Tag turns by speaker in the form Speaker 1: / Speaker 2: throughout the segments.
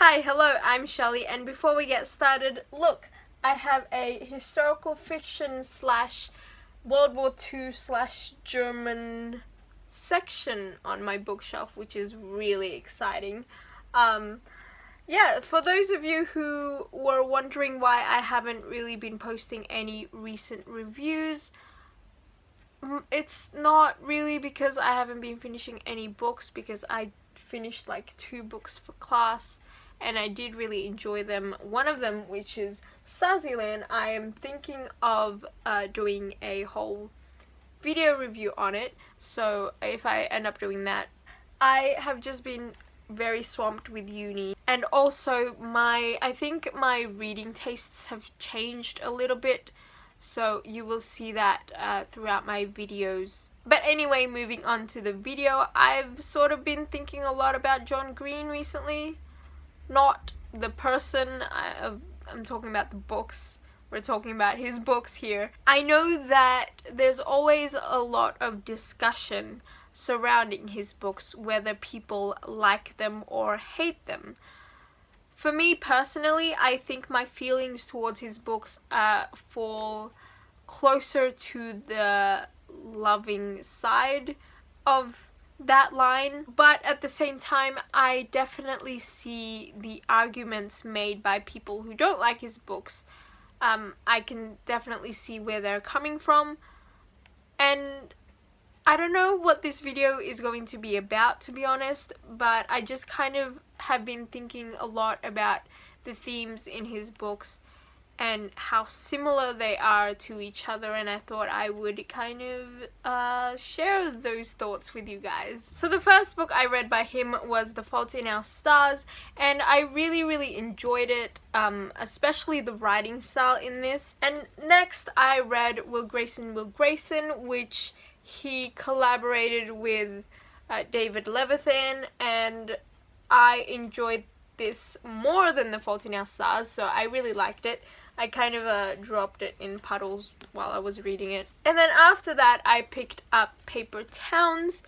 Speaker 1: Hi, hello, I'm Shelly, and before we get started, look, I have a historical fiction slash World War II slash German section on my bookshelf, which is really exciting. Yeah, for those of you who were wondering why I haven't really been posting any recent reviews, it's not really because I haven't been finishing any books, because I finished like 2 books for class and I did really enjoy them. One of them, which is Stasiland, I am thinking of doing a whole video review on it, so if I end up doing that. I have just been very swamped with uni, and also I think my reading tastes have changed a little bit, so you will see that throughout my videos. But anyway, moving on to the video, I've sort of been thinking a lot about John Green recently. Not the person, I'm talking about the books. We're talking about his books here. I know that there's always a lot of discussion surrounding his books, whether people like them or hate them. For me personally, I think my feelings towards his books fall closer to the loving side of that line, but at the same time I definitely see the arguments made by people who don't like his books. I can definitely see where they're coming from, and I don't know what this video is going to be about, to be honest, but I just kind of have been thinking a lot about the themes in his books and how similar they are to each other, and I thought I would kind of share those thoughts with you guys. So the first book I read by him was The Fault in Our Stars, and I really enjoyed it, especially the writing style in this. And next I read Will Grayson, which he collaborated with David Levithan, and I enjoyed this more than The Fault in Our Stars, so I really liked it. I kind of dropped it in puddles while I was reading it. And then after that I picked up Paper Towns,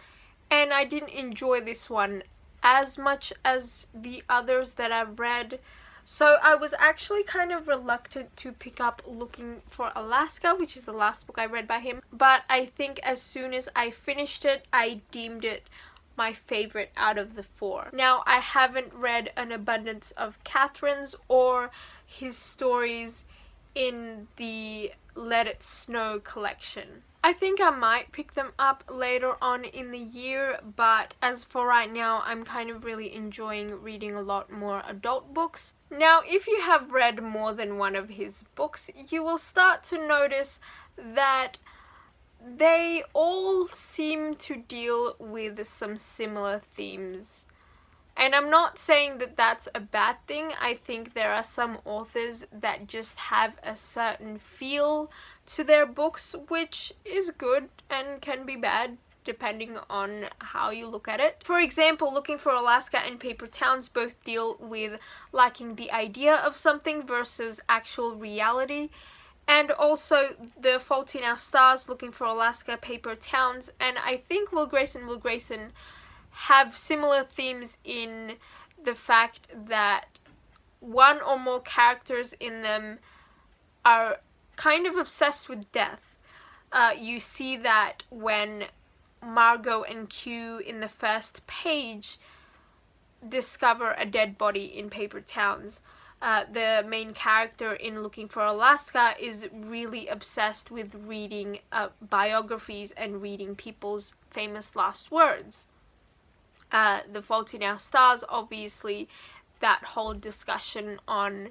Speaker 1: and I didn't enjoy this one as much as the others that I've read. So I was actually kind of reluctant to pick up Looking for Alaska, which is the last book I read by him. But I think as soon as I finished it, I deemed it my favorite out of the 4. Now, I haven't read An Abundance of Catherines or his stories in the Let It Snow collection. I think I might pick them up later on in the year, but as for right now, I'm kind of really enjoying reading a lot more adult books. Now, if you have read more than one of his books, you will start to notice that they all seem to deal with some similar themes. And I'm not saying that that's a bad thing. I think there are some authors that just have a certain feel to their books, which is good and can be bad depending on how you look at it. For example, Looking for Alaska and Paper Towns both deal with liking the idea of something versus actual reality. And also The Fault in Our Stars, Looking for Alaska, Paper Towns, and I think Will Grayson have similar themes in the fact that one or more characters in them are kind of obsessed with death. You see that when Margot and Q in the first page discover a dead body in Paper Towns. The main character in Looking for Alaska is really obsessed with reading biographies and reading people's famous last words. The Fault in Our Stars, obviously, that whole discussion on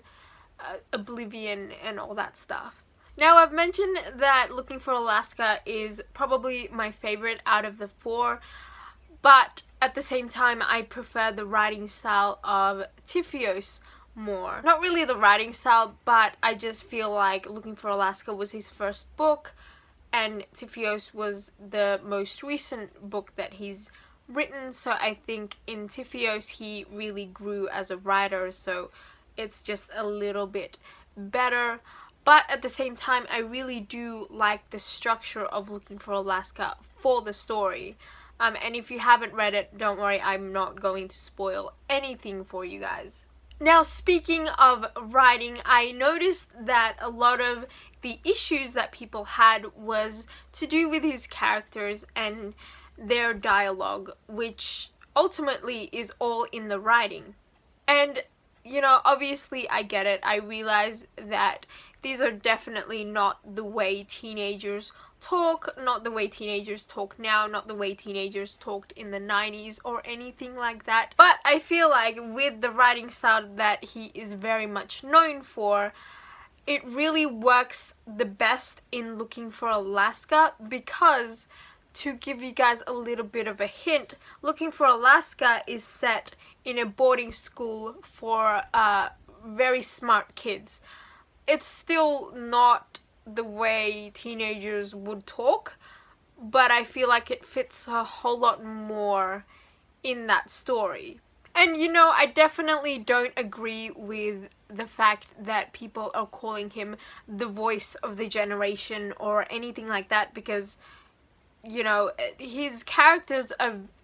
Speaker 1: oblivion and all that stuff. Now, I've mentioned that Looking for Alaska is probably my favorite out of the 4, but at the same time I prefer the writing style of Tifios more. Not really the writing style, but I just feel like Looking for Alaska was his first book and Tifios was the most recent book that he's written, so I think in Tifios he really grew as a writer, so it's just a little bit better. But at the same time, I really do like the structure of Looking for Alaska for the story. And if you haven't read it, don't worry, I'm not going to spoil anything for you guys. Now, speaking of writing, I noticed that a lot of the issues that people had was to do with his characters and their dialogue, which ultimately is all in the writing. And, you know, obviously I get it. I realize that these are definitely not the way teenagers talk, not the way teenagers talk now, not the way teenagers talked in the 90s or anything like that. But I feel like with the writing style that he is very much known for, it really works the best in Looking for Alaska, because, to give you guys a little bit of a hint, Looking for Alaska is set in a boarding school for very smart kids. It's still not the way teenagers would talk, but I feel like it fits a whole lot more in that story. And you know, I definitely don't agree with the fact that people are calling him the voice of the generation or anything like that, because, you know, his characters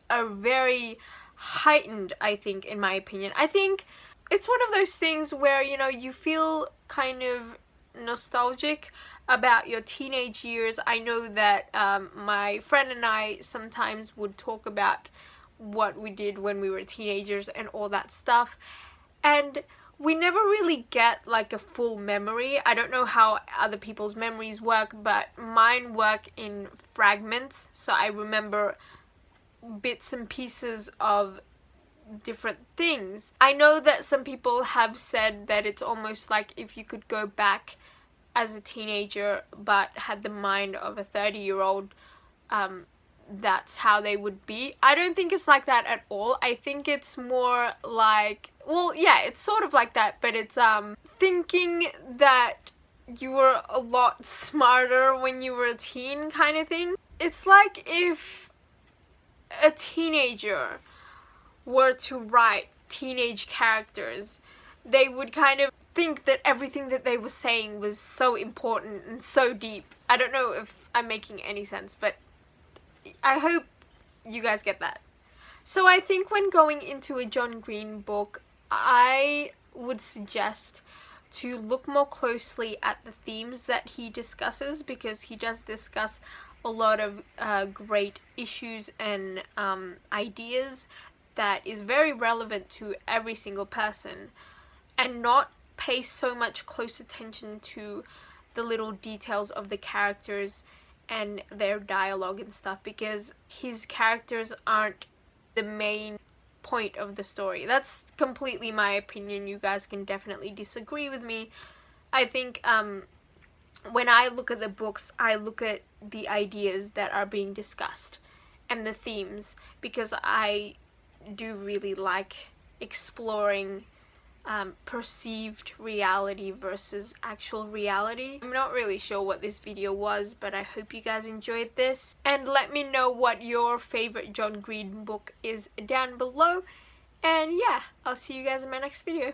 Speaker 1: are very heightened, I think, in my opinion. I think it's one of those things where, you know, you feel kind of nostalgic about your teenage years. I know that my friend and I sometimes would talk about what we did when we were teenagers and all that stuff, and we never really get like a full memory. I don't know how other people's memories work, but mine work in fragments, so I remember bits and pieces of different things. I know that some people have said that it's almost like if you could go back as a teenager but had the mind of a 30-year-old, that's how they would be. I don't think it's like that at all. I think it's more like, well, yeah, it's sort of like that, but it's thinking that you were a lot smarter when you were a teen kind of thing. It's like if a teenager were to write teenage characters, they would kind of think that everything that they were saying was so important and so deep. I don't know if I'm making any sense, but I hope you guys get that. So I think when going into a John Green book, I would suggest to look more closely at the themes that he discusses, because he does discuss a lot of great issues and ideas that is very relevant to every single person, and not pay so much close attention to the little details of the characters and their dialogue and stuff, because his characters aren't the main point of the story. That's completely my opinion. You guys can definitely disagree with me. I think when I look at the books, I look at the ideas that are being discussed and the themes, because I do really like exploring perceived reality versus actual reality. I'm not really sure what this video was, but I hope you guys enjoyed this, and let me know what your favorite John Green book is down below, and yeah, I'll see you guys in my next video.